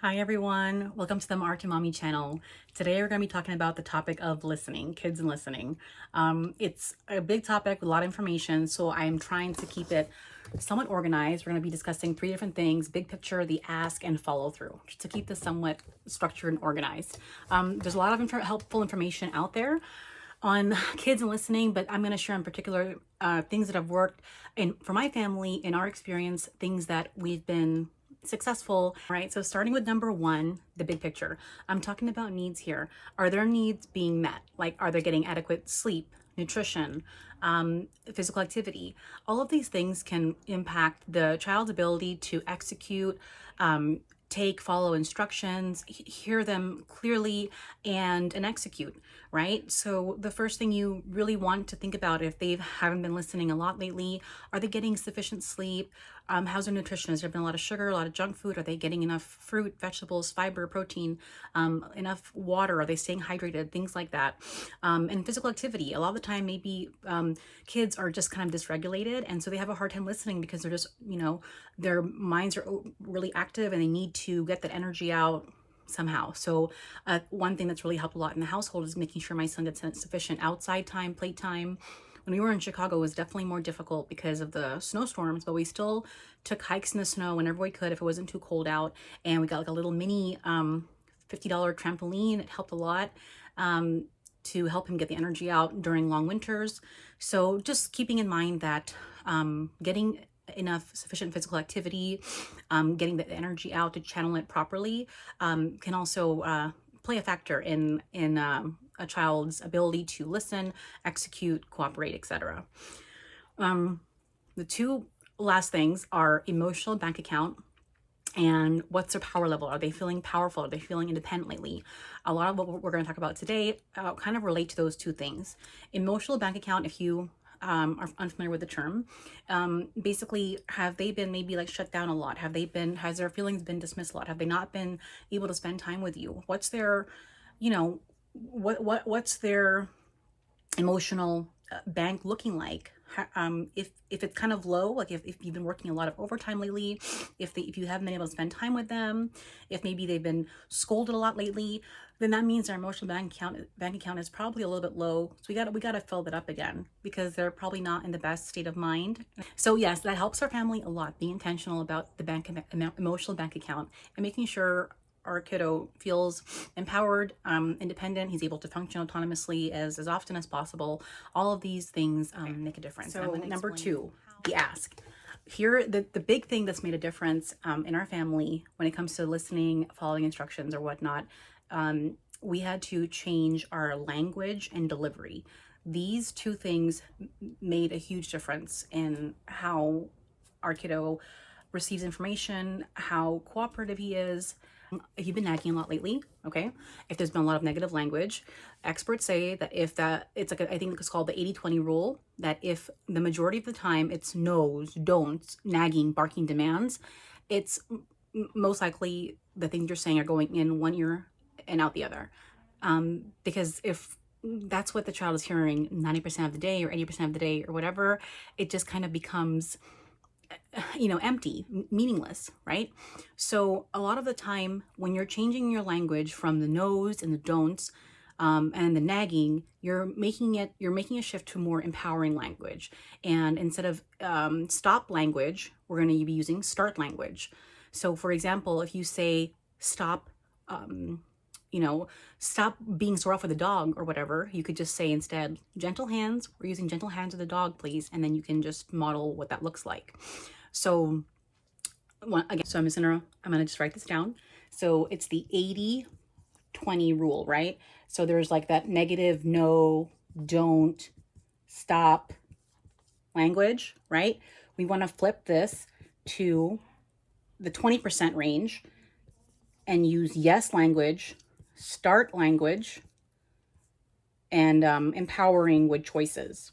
Hi everyone, welcome to the Art to Mommy channel. Today we're going to be talking about the topic of listening, kids and listening. It's a big topic with a lot of information, so I'm trying to keep it somewhat organized. We're going to be discussing three different things: big picture, the ask, and follow through, just to keep this somewhat structured and organized. There's a lot of helpful information out there on kids and listening, but I'm going to share in particular things that have worked for my family, in our experience, things that we've been successful. Right, so starting with number one, the big picture. I'm talking about needs here. Are their needs being met? Like, are they getting adequate sleep, nutrition, physical activity? All of these things can impact the child's ability to execute, follow instructions, hear them clearly, and execute, right? So the first thing you really want to think about, if they haven't been listening a lot lately, are they getting sufficient sleep? How's their nutrition? Has there been a lot of sugar, a lot of junk food? Are they getting enough fruit, vegetables, fiber, protein, enough water? Are they staying hydrated? Things like that. And physical activity. A lot of the time, maybe kids are just kind of dysregulated, and so they have a hard time listening because they're just, their minds are really active and they need to get that energy out somehow. So one thing that's really helped a lot in the household is making sure my son gets sufficient outside time, playtime. When we were in Chicago, it was definitely more difficult because of the snowstorms, but we still took hikes in the snow whenever we could if it wasn't too cold out. And we got like a little mini $50 trampoline. It helped a lot to help him get the energy out during long winters. So just keeping in mind that getting enough sufficient physical activity, getting the energy out to channel it properly, can also play a factor in a child's ability to listen, execute, cooperate, etc. The two last things are emotional bank account and what's their power level. Are they feeling powerful? Are they feeling independent lately? A lot of what we're going to talk about today kind of relate to those two things. Emotional bank account, if you are unfamiliar with the term, basically, have they been maybe like shut down a lot? Has their feelings been dismissed a lot? Have they not been able to spend time with you? What's their, what's their emotional bank looking like? If it's kind of low, like if you've been working a lot of overtime lately, if you haven't been able to spend time with them, if maybe they've been scolded a lot lately, then that means their emotional bank account is probably a little bit low. So we got to fill that up again, because they're probably not in the best state of mind. So yes, that helps our family a lot, being intentional about the emotional bank account and making sure our kiddo feels empowered, independent. He's able to function autonomously as often as possible. All of these things make a difference. So number two, the ask. Here, the big thing that's made a difference in our family when it comes to listening, following instructions or whatnot, we had to change our language and delivery. These two things made a huge difference in how our kiddo receives information, how cooperative he is. If you've been nagging a lot lately, okay, if there's been a lot of negative language, experts say that it's like I think it's called the 80-20 rule, that if the majority of the time it's no's, don'ts, nagging, barking demands, it's most likely the things you're saying are going in one ear and out the other. Because if that's what the child is hearing 90% of the day or 80% of the day or whatever, it just kind of becomes empty, meaningless, right? So a lot of the time when you're changing your language from the no's and the don'ts and the nagging, you're making a shift to more empowering language. And instead of stop language, we're going to be using start language. So for example, if you say stop, stop being sore off with the dog or whatever, you could just say instead, gentle hands. We're using gentle hands with the dog, please. And then you can just model what that looks like. So again, I'm gonna just write this down. So it's the 80-20 rule, right? So there's like that negative, no, don't, stop language, right? We want to flip this to the 20% range and use yes language, start language, and empowering with choices.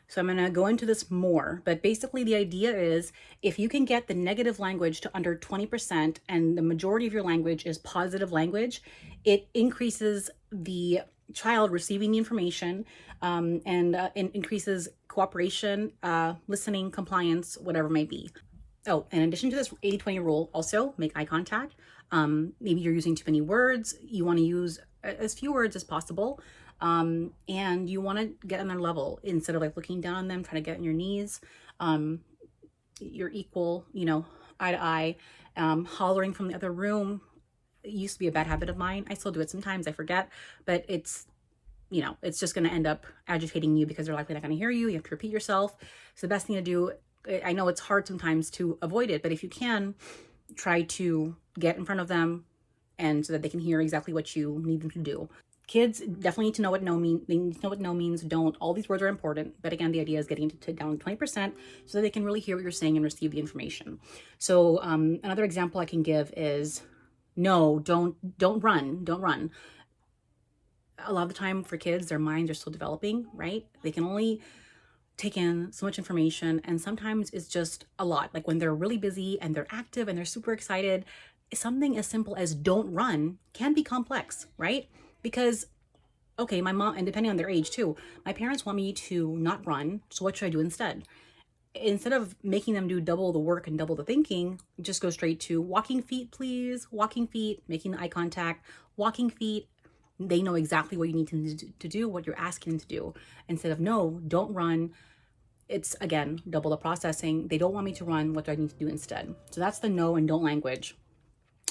So I'm going to go into this more, but basically the idea is if you can get the negative language to under 20% and the majority of your language is positive language, it increases the child receiving the information and increases cooperation, listening, compliance, whatever it may be. Oh, in addition to this 80-20 rule, also make eye contact. Maybe you're using too many words. You want to use as few words as possible. And you want to get on their level instead of like looking down on them, trying to get on your knees. You're equal, you know, eye to eye. Hollering from the other room, it used to be a bad habit of mine. I still do it sometimes, I forget, but it's, you know, it's just going to end up agitating you because they're likely not going to hear you. You have to repeat yourself. So the best thing to do, I know it's hard sometimes to avoid it, but if you can, try to get in front of them and so that they can hear exactly what you need them to do. Kids definitely need to know what no means. They need to know what no means. Don't. All these words are important, but again, the idea is getting to down 20% so that they can really hear what you're saying and receive the information. So another example I can give is, no, don't run, don't run. A lot of the time for kids, their minds are still developing, right? They can only take in so much information, and sometimes it's just a lot. Like when they're really busy and they're active and they're super excited, something as simple as don't run can be complex, right? Because, okay, my mom, and depending on their age too, my parents want me to not run, so what should I do instead? Instead of making them do double the work and double the thinking, just go straight to walking feet, please, walking feet, making the eye contact, walking feet. They know exactly what you need to do, what you're asking them to do. Instead of, no, don't run. It's, again, double the processing. They don't want me to run. What do I need to do instead? So that's the no and don't language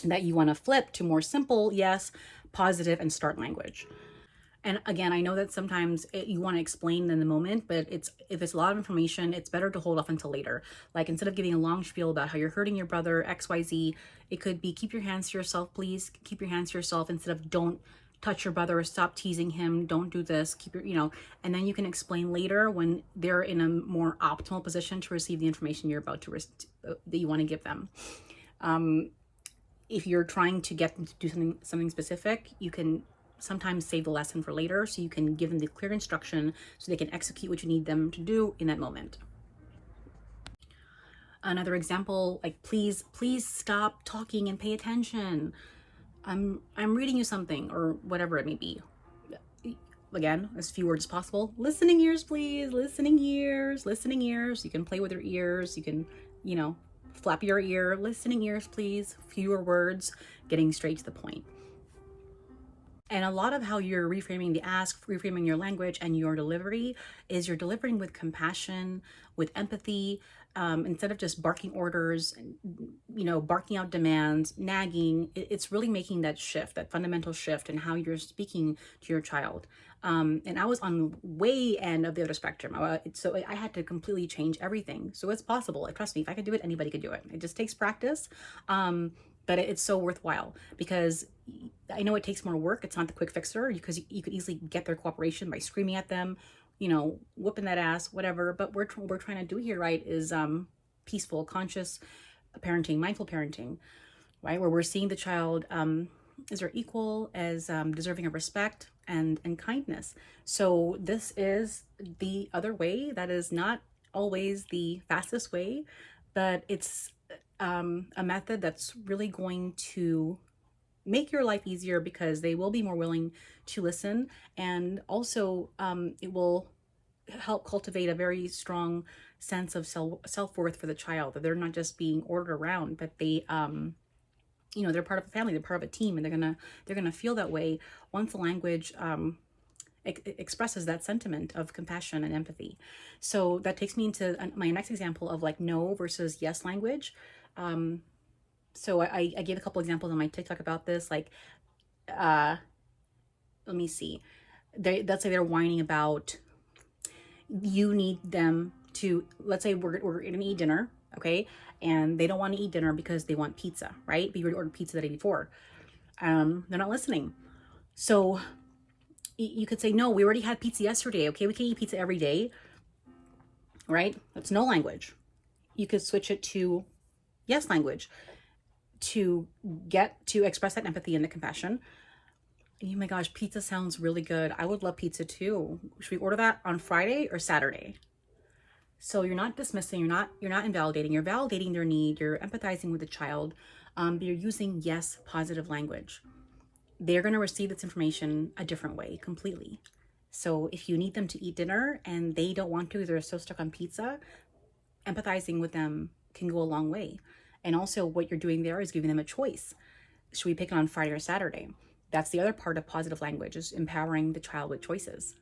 that you want to flip to more simple, yes, positive, and start language. And again, I know that sometimes you want to explain in the moment, but if it's a lot of information, it's better to hold off until later. Like instead of giving a long spiel about how you're hurting your brother, XYZ, it could be keep your hands to yourself, please. Keep your hands to yourself instead of don't touch your brother or stop teasing him. Don't do this. Keep your, you know, and then you can explain later when they're in a more optimal position to receive the information you're about to that you want to give them. If you're trying to get them to do something specific, you can sometimes save the lesson for later, so you can give them the clear instruction so they can execute what you need them to do in that moment. Another example, like please stop talking and pay attention. I'm reading you something, or whatever it may be. Again, as few words as possible. Listening ears, please. Listening ears. Listening ears. You can play with your ears. You can, you know, flap your ear. Listening ears, please. Fewer words, getting straight to the point. And a lot of how you're reframing the ask, reframing your language and your delivery is you're delivering with compassion, with empathy, instead of just barking orders, you know, barking out demands, nagging. It's really making that shift, that fundamental shift in how you're speaking to your child. And I was on way end of the other spectrum. So I had to completely change everything. So it's possible. Trust me, if I could do it, anybody could do it. It just takes practice. But it's so worthwhile because I know it takes more work. It's not the quick fixer because you could easily get their cooperation by screaming at them, you know, whooping that ass, whatever. But what we're trying to do here, right, is peaceful, conscious parenting, mindful parenting, right, where we're seeing the child as their equal, as deserving of respect and kindness. So this is the other way. That is not always the fastest way, but it's a method that's really going to make your life easier because they will be more willing to listen. And also it will help cultivate a very strong sense of self-worth for the child, that they're not just being ordered around, but they, you know, they're part of a family, they're part of a team, and they're gonna feel that way once the language expresses that sentiment of compassion and empathy. So that takes me into my next example of like no versus yes language. So I gave a couple examples on my TikTok about this. Like, let me see. Let's say they're whining about, you need them to, let's say we're gonna eat dinner, okay? And they don't want to eat dinner because they want pizza, right? But you already ordered pizza the day before. They're not listening. So you could say, no, we already had pizza yesterday, okay? We can't eat pizza every day, right? That's no language. You could switch it to yes language to get to express that empathy and the compassion. Oh my gosh, pizza sounds really good. I would love pizza too. Should we order that on Friday or Saturday? So you're not dismissing, you're not invalidating, you're validating their need, you're empathizing with the child, but you're using yes positive language. They're going to receive this information a different way completely. So if you need them to eat dinner and they don't want to, they're so stuck on pizza, empathizing with them can go a long way. And also what you're doing there is giving them a choice. Should we pick it on Friday or Saturday? That's the other part of positive language, is empowering the child with choices.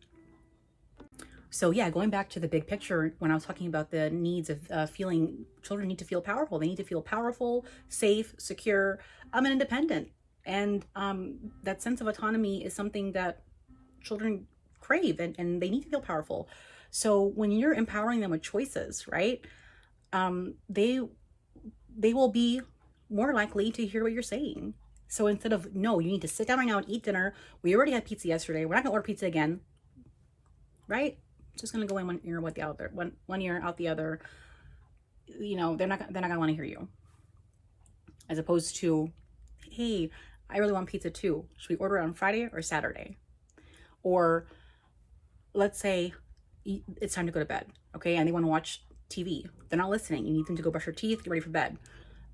So yeah, going back to the big picture, when I was talking about the needs of feeling, children need to feel powerful. They need to feel powerful, safe, secure, and independent. And that sense of autonomy is something that children crave, and they need to feel powerful. So when you're empowering them with choices, right, they will be more likely to hear what you're saying. So instead of, no, you need to sit down right now and eat dinner. We already had pizza yesterday. We're not gonna order pizza again, right? It's just gonna go in one ear with the other, one ear out the other. You know, they're not gonna want to hear you. As opposed to, hey, I really want pizza too. Should we order it on Friday or Saturday? Or let's say it's time to go to bed, okay, and they want to watch TV. They're not listening. You need them to go brush their teeth, get ready for bed.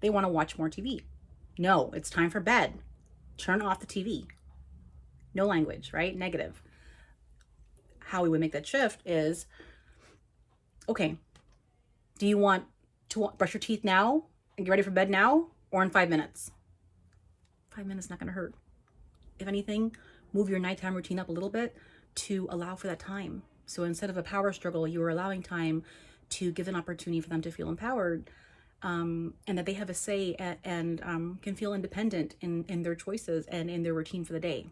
They want to watch more TV. No, it's time for bed. Turn off the TV. No language, right? Negative. How we would make that shift is, okay, do you want to brush your teeth now and get ready for bed now, or in 5 minutes? 5 minutes not going to hurt. If anything, move your nighttime routine up a little bit to allow for that time. So instead of a power struggle, you are allowing time to give an opportunity for them to feel empowered, and that they have a say, and can feel independent in their choices and in their routine for the day.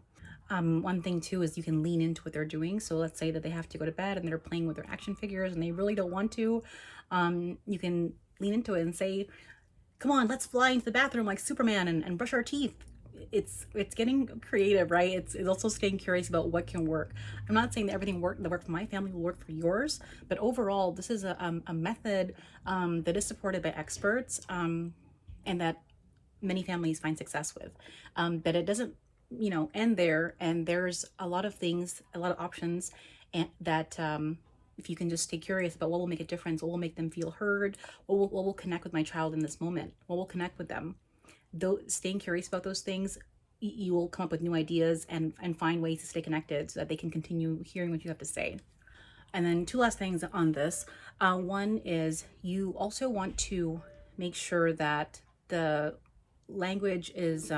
One thing too is you can lean into what they're doing. So let's say that they have to go to bed and they're playing with their action figures and they really don't want to. You can lean into it and say, come on, let's fly into the bathroom like Superman and brush our teeth. It's getting creative, right? It's also staying curious about what can work. I'm not saying that everything that worked for my family will work for yours, but overall, this is a method that is supported by experts, and that many families find success with. But it doesn't, end there. And there's a lot of things, a lot of options, and that if you can just stay curious about what will make a difference, what will make them feel heard, what will connect with my child in this moment, what will connect with them. Though staying curious about those things, you will come up with new ideas and find ways to stay connected so that they can continue hearing what you have to say. And then two last things on this. One is you also want to make sure that the language is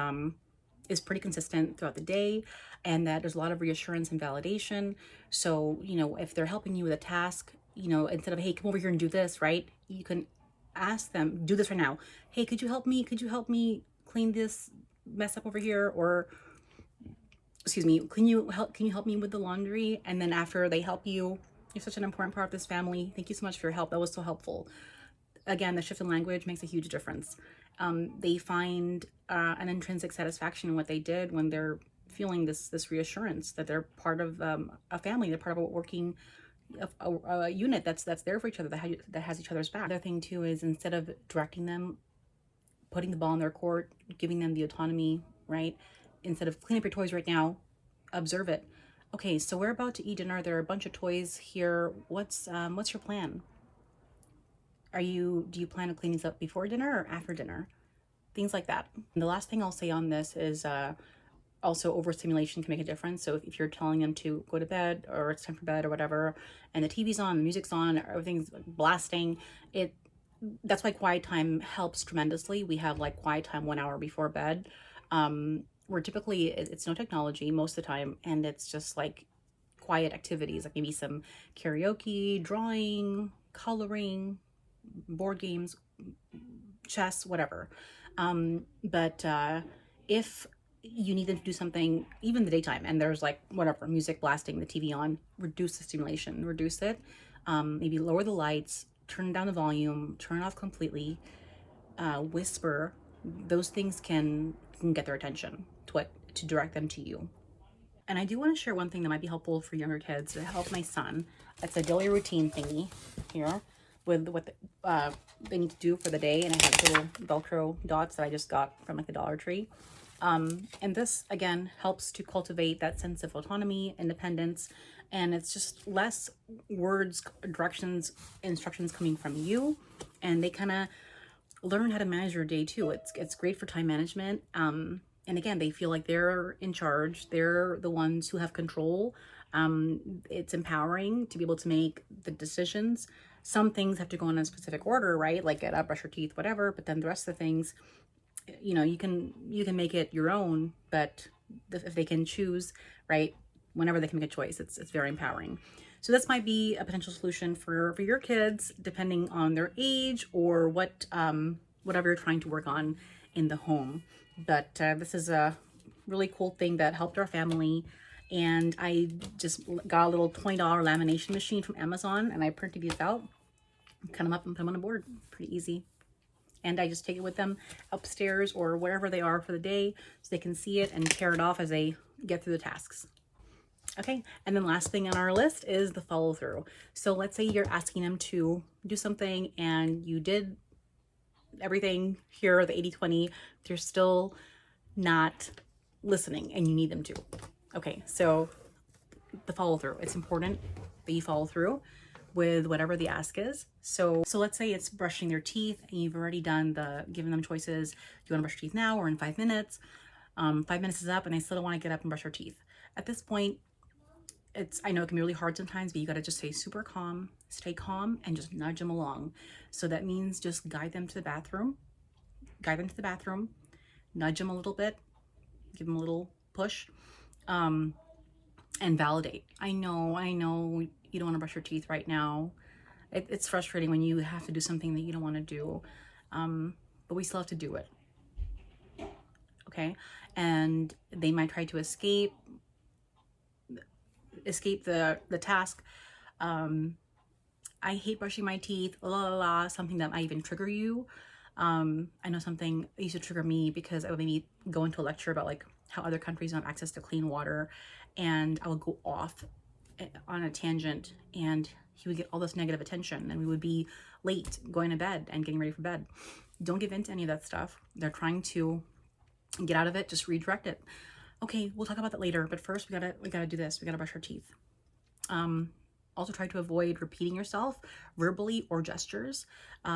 pretty consistent throughout the day, and that there's a lot of reassurance and validation. So, if they're helping you with a task, instead of, hey, come over here and do this, right? You can ask them, do this right now. Hey, could you help me? Could you help me clean this mess up over here? Or, excuse me, can you help me with the laundry? And then after they help you, you're such an important part of this family. Thank you so much for your help. That was so helpful. Again, the shift in language makes a huge difference. They find an intrinsic satisfaction in what they did when they're feeling this reassurance that they're part of a family. They're part of a working a unit that's there for each other, that has each other's back. Another thing too is, instead of directing them, putting the ball in their court, giving them the autonomy, right? Instead of clean up your toys right now, observe it. Okay, so we're about to eat dinner. There are a bunch of toys here. What's your plan? Do you plan to clean these up before dinner or after dinner? Things like that. And the last thing I'll say on this is also overstimulation can make a difference. So if you're telling them to go to bed, or it's time for bed or whatever, and the TV's on, the music's on, everything's blasting, that's why quiet time helps tremendously. We have like quiet time 1 hour before bed. Where typically it's no technology most of the time, and it's just like quiet activities, like maybe some karaoke, drawing, coloring, board games, chess, whatever. But if you need them to do something, even the daytime, and there's like whatever, music blasting, the TV on, reduce the stimulation, reduce it. Maybe lower the lights, turn down the volume, turn it off completely, whisper. Those things can get their attention to direct them to you. And I do want to share one thing that might be helpful for younger kids to help my son. It's a daily routine thingy here with what they need to do for the day. And I have little Velcro dots that I just got from like the Dollar Tree. And this, again, helps to cultivate that sense of autonomy, independence, and it's just less words, directions, instructions coming from you. And they kind of learn how to manage your day too. It's great for time management. And again, they feel like they're in charge. They're the ones who have control. It's empowering to be able to make the decisions. Some things have to go in a specific order, right? Like get up, brush your teeth, whatever. But then the rest of the things, You know, you can make it your own, but if they can choose, right, whenever they can make a choice, it's very empowering. So this might be a potential solution for your kids, depending on their age or whatever you're trying to work on in the home. But this is a really cool thing that helped our family. And I just got a little $20 lamination machine from Amazon, and I printed these out, cut them up and put them on a board. Pretty easy. And I just take it with them upstairs or wherever they are for the day so they can see it and tear it off as they get through the tasks. Okay, and then last thing on our list is the follow through. So let's say you're asking them to do something and you did everything here, the 80-20, they're still not listening and you need them to. Okay, so the follow through, it's important that you follow through with whatever the ask is. So let's say it's brushing their teeth and you've already given them choices. Do you want to brush your teeth now or in 5 minutes? 5 minutes is up and they still don't want to get up and brush their teeth. At this point, I know it can be really hard sometimes, but you got to just stay super calm, stay calm, and just nudge them along. So that means just guide them to the bathroom, nudge them a little bit, give them a little push, and validate. I know you don't want to brush your teeth right now. It's frustrating when you have to do something that you don't want to do, but we still have to do it. Okay, and they might try to escape the task. I hate brushing my teeth, something that might even trigger you. I know something used to trigger me because I would maybe go into a lecture about like how other countries don't have access to clean water, and I would go off on a tangent and he would get all this negative attention and we would be late going to bed and getting ready for bed. Don't give in to any of that stuff. They're trying to get out of it. Just redirect it. Okay, we'll talk about that later, but first we gotta do this. We gotta brush our teeth. Also try to avoid repeating yourself verbally or gestures,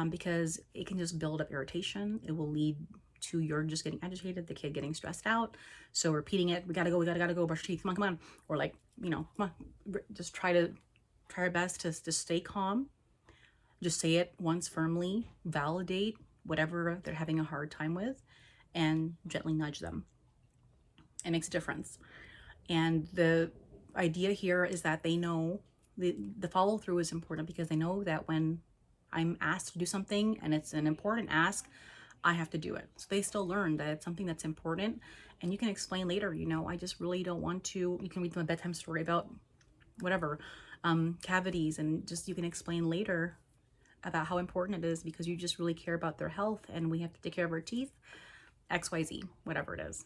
because it can just build up irritation. It will lead to you're just getting agitated, the kid getting stressed out. So repeating it, we gotta go brush your teeth, come on. Or like, come on, just try our best to stay calm. Just say it once firmly, validate whatever they're having a hard time with, and gently nudge them. It makes a difference. And the idea here is that they know the follow through is important because they know that when I'm asked to do something and it's an important ask, I have to do it. So they still learn that it's something that's important, and you can explain later, I just really don't want to. You can read them a bedtime story about whatever, cavities, and just you can explain later about how important it is because you just really care about their health and we have to take care of our teeth, XYZ, whatever it is.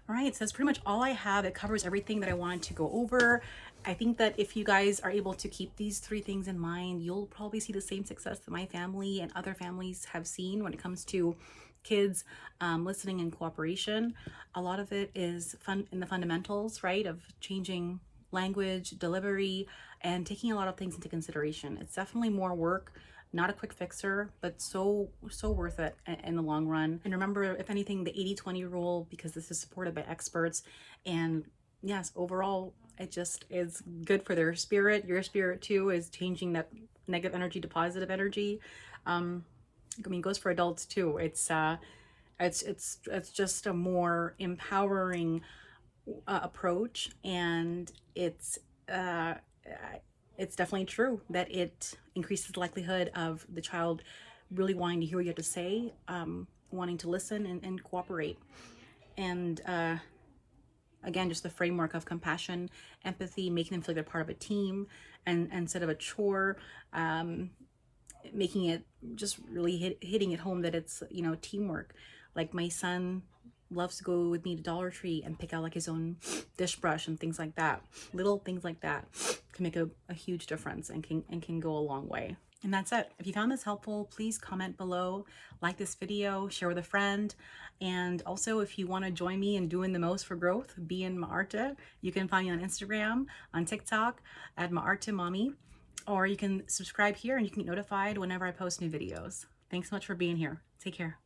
All right, so that's pretty much all I have. It covers everything that I wanted to go over. I think that if you guys are able to keep these 3 things in mind, you'll probably see the same success that my family and other families have seen when it comes to kids listening and cooperation. A lot of it is fun in the fundamentals, right, of changing language, delivery, and taking a lot of things into consideration. It's definitely more work, not a quick fixer, but so worth it in the long run. And remember, if anything, the 80-20 rule, because this is supported by experts. And yes, overall, it just is good for their spirit. Your spirit too is changing that negative energy to positive energy. It goes for adults too. It's just a more empowering approach, and it's definitely true that it increases the likelihood of the child really wanting to hear what you have to say, wanting to listen and cooperate. And again, just the framework of compassion, empathy, making them feel like they're part of a team, and instead of a chore, making it just really hitting it home that it's teamwork. Like my son loves to go with me to Dollar Tree and pick out like his own dish brush and things like that. Little things like that can make a huge difference and can go a long way. And that's it. If you found this helpful, please comment below, like this video, share with a friend. And also, if you want to join me in doing the most for growth, be in Maarte. You can find me on Instagram, on TikTok at Maarte Mommy, or you can subscribe here and you can get notified whenever I post new videos. Thanks so much for being here. Take care.